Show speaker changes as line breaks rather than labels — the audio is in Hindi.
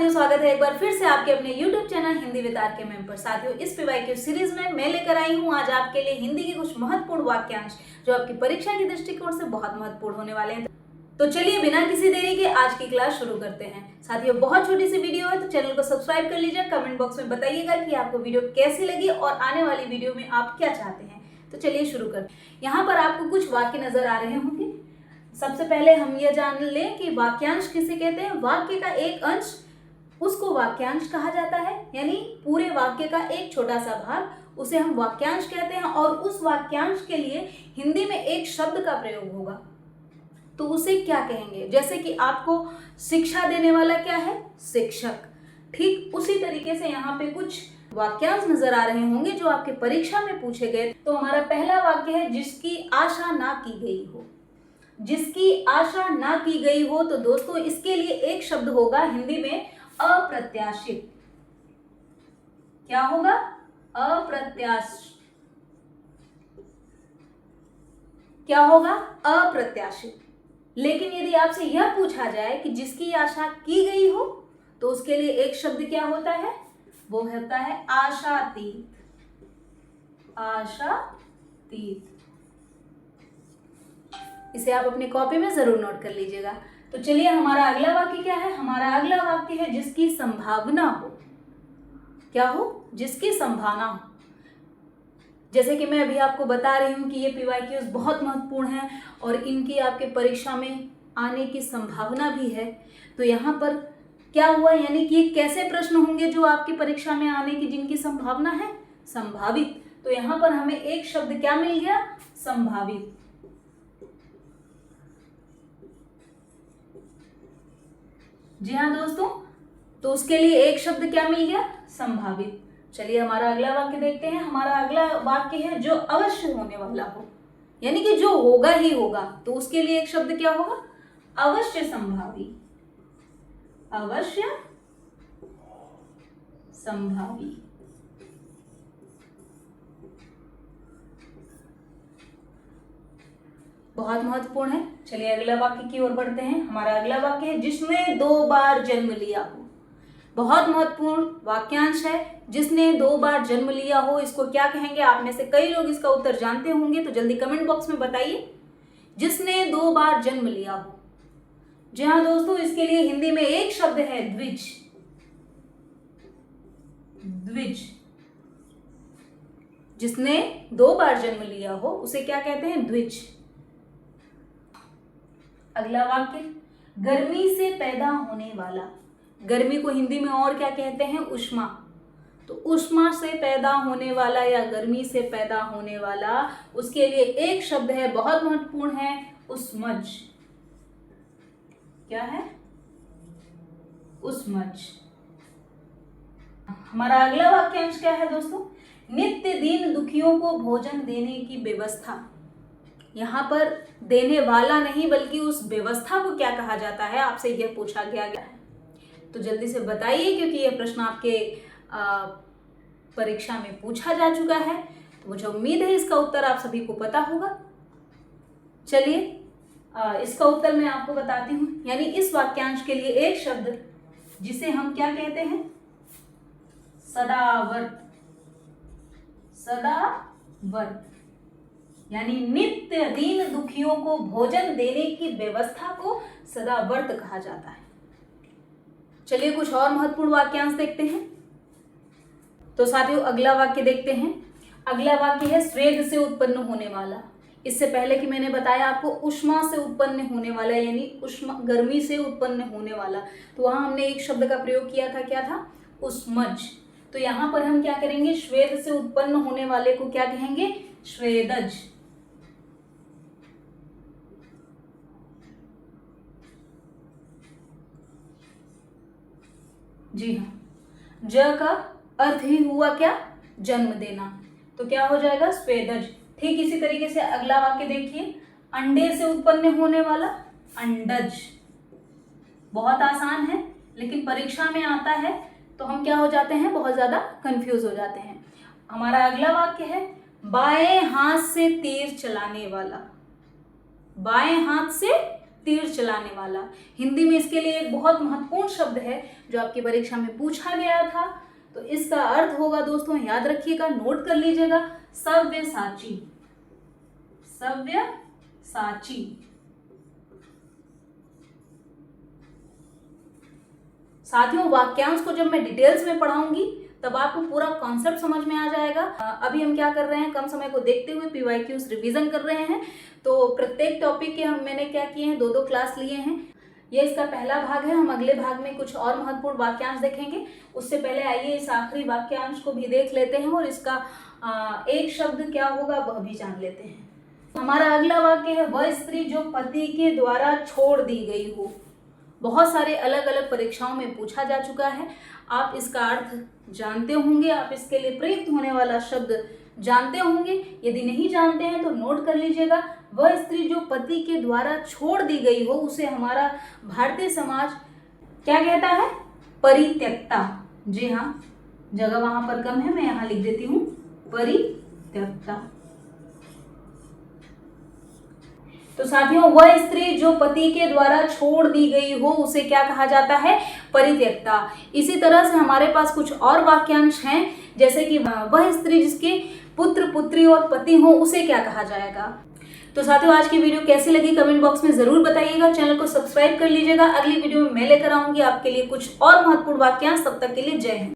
साथियों, स्वागत है एक बार फिर से आपके अपने YouTube channel Hindi with RK ma'am पर। साथियों, इस पीवाईक्यू सीरीज में मैं लेकर आई हूँ आज आपके लिए हिंदी के कुछ महत्वपूर्ण वाक्यांश जो आपकी परीक्षा के दृष्टिकोण से बहुत महत्वपूर्ण होने वाले हैं। तो चलिए बिना किसी देरी के आज की क्लास शुरू करते हैं। साथियों, बहुत छोटी सी वीडियो है तो चैनल को सब्सक्राइब कर लीजिए। कमेंट बॉक्स में बताइएगा कि आपको वीडियो कैसी लगी और आने वाली वीडियो में आप क्या चाहते हैं। तो चलिए शुरू करते हैं। यहाँ पर आपको कुछ वाक्य नजर आ रहे होंगे। सबसे पहले हम ये जान लें कि वाक्यांश किसे कहते हैं। वाक्य का एक अंश उसको वाक्यांश कहा जाता है, यानी पूरे वाक्य का एक छोटा सा भाग उसे हम वाक्यांश कहते हैं। और उस वाक्यांश के लिए हिंदी में एक शब्द का प्रयोग होगा तो उसे क्या कहेंगे। जैसे कि आपको शिक्षा देने वाला क्या है, शिक्षक। ठीक उसी तरीके से यहाँ पे कुछ वाक्यांश नजर आ रहे होंगे जो आपके परीक्षा में पूछे गए। तो हमारा पहला वाक्य है जिसकी आशा ना की गई हो। जिसकी आशा ना की गई हो, तो दोस्तों इसके लिए एक शब्द होगा हिंदी में अप्रत्याशित। क्या होगा? अप्रत्याशित। क्या होगा? अप्रत्याशित। लेकिन यदि आपसे यह पूछा जाए कि जिसकी आशा की गई हो, तो उसके लिए एक शब्द क्या होता है? वो होता है आशातीत। आशातीत। इसे आप अपनी कॉपी में जरूर नोट कर लीजिएगा। तो चलिए हमारा अगला वाक्य क्या है। हमारा अगला वाक्य है जिसकी संभावना हो। क्या हो? जिसकी संभावना हो। जैसे कि मैं अभी आपको बता रही हूं कि ये पीवाईक्यूज बहुत महत्वपूर्ण है और इनकी आपके परीक्षा में आने की संभावना भी है। तो यहाँ पर क्या हुआ, यानी कि कैसे प्रश्न होंगे जो आपकी परीक्षा में आने की जिनकी संभावना है, संभावित। तो यहाँ पर हमें एक शब्द क्या मिल गया? संभावित। जी हाँ दोस्तों, तो उसके लिए एक शब्द क्या मिल गया? संभावित। चलिए हमारा अगला वाक्य देखते हैं। हमारा अगला वाक्य है जो अवश्य होने वाला हो, यानी कि जो होगा ही होगा। तो उसके लिए एक शब्द क्या होगा? अवश्य संभावी। अवश्य संभावी। बहुत महत्वपूर्ण है। चलिए अगला वाक्य की ओर बढ़ते हैं। हमारा अगला वाक्य है जिसने 2 बार जन्म लिया हो। बहुत महत्वपूर्ण वाक्यांश है। जिसने 2 बार जन्म लिया हो, इसको क्या कहेंगे? आप में से कई लोग इसका उत्तर जानते होंगे, तो जल्दी कमेंट बॉक्स में बताइए। जिसने 2 बार जन्म लिया हो। जी हाँ दोस्तों, इसके लिए हिंदी में एक शब्द है द्विज। द्विज। जिसने 2 बार जन्म लिया हो उसे क्या कहते हैं? द्विज। अगला वाक्य, गर्मी से पैदा होने वाला। गर्मी को हिंदी में और क्या कहते हैं? उष्मा। तो उष्मा से पैदा होने वाला या गर्मी से पैदा होने वाला, उसके लिए एक शब्द है, बहुत महत्वपूर्ण है, उष्मज। क्या है? उष्मज। हमारा अगला वाक्यांश क्या है दोस्तों? नित्य दीन दुखियों को भोजन देने की व्यवस्था। यहाँ पर देने वाला नहीं बल्कि उस व्यवस्था को क्या कहा जाता है, आपसे यह पूछा गया है। तो जल्दी से बताइए, क्योंकि यह प्रश्न आपके परीक्षा में पूछा जा चुका है। तो मुझे उम्मीद है इसका उत्तर आप सभी को पता होगा। चलिए इसका उत्तर मैं आपको बताती हूँ। यानी इस वाक्यांश के लिए एक शब्द जिसे हम क्या कहते हैं? सदावर्त। सदावर्त। यानी नित्य दीन दुखियों को भोजन देने की व्यवस्था को सदावर्त कहा जाता है। चलिए कुछ और महत्वपूर्ण वाक्यांश देखते हैं। तो साथियों अगला वाक्य देखते हैं। अगला वाक्य है स्वेद से उत्पन्न होने वाला। इससे पहले कि मैंने बताया आपको उष्मा से उत्पन्न होने वाला, यानी उष्मा गर्मी से उत्पन्न होने वाला, तो वहां हमने एक शब्द का प्रयोग किया था। क्या था? उष्मज। तो यहां पर हम क्या करेंगे? स्वेद से उत्पन्न होने वाले को क्या कहेंगे? स्वेदज। जी हाँ, ज का अर्थ ही हुआ क्या? जन्म देना। तो क्या हो जाएगा? स्वेदज। ठीक इसी तरीके से अगला वाक्य देखिए। अंडे से उत्पन्न होने वाला, अंडज। बहुत आसान है, लेकिन परीक्षा में आता है तो हम क्या हो जाते हैं? बहुत ज्यादा कंफ्यूज हो जाते हैं। हमारा अगला वाक्य है बाएं हाथ से तीर चलाने वाला। बाएं हाथ से तीर चलाने वाला। हिंदी में इसके लिए एक बहुत महत्वपूर्ण शब्द है जो आपकी परीक्षा में पूछा गया था। तो इसका अर्थ होगा दोस्तों, याद रखिएगा, नोट कर लीजिएगा, सव्यसाची। सव्यसाची। साथियों, वाक्यांश को जब मैं डिटेल्स में पढ़ाऊंगी तब आपको पूरा कॉन्सेप्ट समझ में आ जाएगा। अभी हम क्या कर रहे हैं, कम समय को देखते हुए पीवाईक्यूज रिवीजन कर रहे हैं। तो प्रत्येक टॉपिक के मैंने क्या किए हैं, 2-2 क्लास लिए हैं। ये इसका पहला भाग है। हम अगले भाग में कुछ और महत्वपूर्ण वाक्यांश देखेंगे। उससे पहले आइए इस आखिरी वाक्यांश को भी देख लेते हैं और इसका एक शब्द क्या होगा वह भी जान लेते हैं। हमारा अगला वाक्य है, वह स्त्री जो पति के द्वारा छोड़ दी गई हो। बहुत सारे अलग अलग परीक्षाओं में पूछा जा चुका है। आप इसका अर्थ जानते होंगे, आप इसके लिए प्रयुक्त होने वाला शब्द जानते होंगे। यदि नहीं जानते हैं तो नोट कर लीजिएगा। वह स्त्री जो पति के द्वारा छोड़ दी गई हो, उसे हमारा भारतीय समाज क्या कहता है, परित्यक्ता। जी हाँ, जगह वहां पर कम है, मैं यहां लिख देती हूं, परित्यक्ता। तो साथियों, वह स्त्री जो पति के द्वारा छोड़ दी गई हो उसे क्या कहा जाता है, परित्यक्ता। इसी तरह से हमारे पास कुछ और वाक्यांश हैं, जैसे कि वह स्त्री जिसके पुत्र पुत्री और पति हो उसे क्या कहा जाएगा। तो साथियों, आज की वीडियो कैसी लगी कमेंट बॉक्स में जरूर बताइएगा। चैनल को सब्सक्राइब कर लीजिएगा। अगली वीडियो में मैं लेकर आऊंगी आपके लिए कुछ और महत्वपूर्ण वाक्यांश। तब तक के लिए जय हिंद।